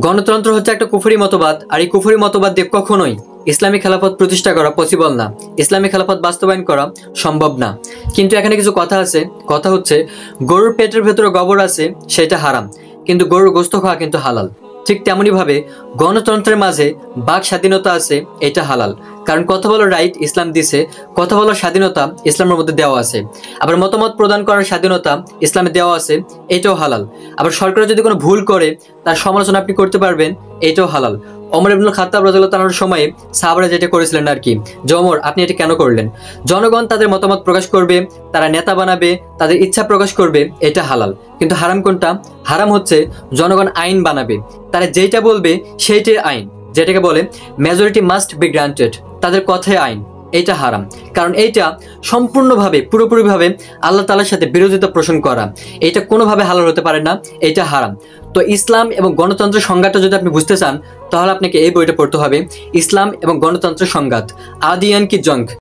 গণতন্ত্র হচ্ছে একটা কুফরি মতবাদ, আর এই কুফরি মতবাদ দিয়ে কখনোই ইসলামী খেলাফত প্রতিষ্ঠা করা পসিবল না। ইসলামী খেলাফত বাস্তবায়ন করা সম্ভব না। কিন্তু এখানে কিছু কথা আছে। কথা হচ্ছে, গরুর পেটের ভেতরে গোবর আছে সেটা হারাম, কিন্তু গরুর গোস্ত খাওয়া কিন্তু হালাল। ঠিক তেমনি ভাবে গণতন্ত্রের মাঝে বাক স্বাধীনতা আছে, এটা হালাল। কারণ কথা বলার রাইট ইসলাম দিছে, কথা বলার স্বাধীনতা ইসলামের মধ্যে দেওয়া আছে। আবার মতামত প্রদান করার স্বাধীনতা ইসলামে দেওয়া আছে, এটাও হালাল। আবার সরকার যদি কোনো ভুল করে তার সমালোচনা আপনি করতে পারবেন, এটাও হালাল। ওমর ইবনুল খাত্তাব রাদিয়াল্লাহু তাআলার সময়ে সাহাবারা যেটা করেছিলেন আর কি, যে ওমর আপনি এটা কেন করলেন? জনগণ তাদের মতামত প্রকাশ করবে, তারা নেতা বানাবে, তাদের ইচ্ছা প্রকাশ করবে, এটা হালাল। কিন্তু হারাম কোনটা? হারাম হচ্ছে জনগণ আইন বানাবে, তারা যেটা বলবে সেইটাই আইন, যেটাকে বলে মেজরিটি মাস্ট বি গ্রান্টেড, তাদের কথাই আইন। এইটা হারাম, কারণ এইটা সম্পূর্ণভাবে পুরোপুরিভাবে আল্লাহ তাআলার সাথে বিরোধিতা পোষণ করা। এটা কোনোভাবে হালাল হতে পারে না, এটা হারাম। তো ইসলাম এবং গণতন্ত্রের সংজ্ঞাটা যদি আপনি বুঝতে চান, তাহলে আপনাকে এই বইটা পড়তে হবে, ইসলাম এবং গণতন্ত্রের সংজ্ঞাত, আদিয়ান কি জঙ্গ।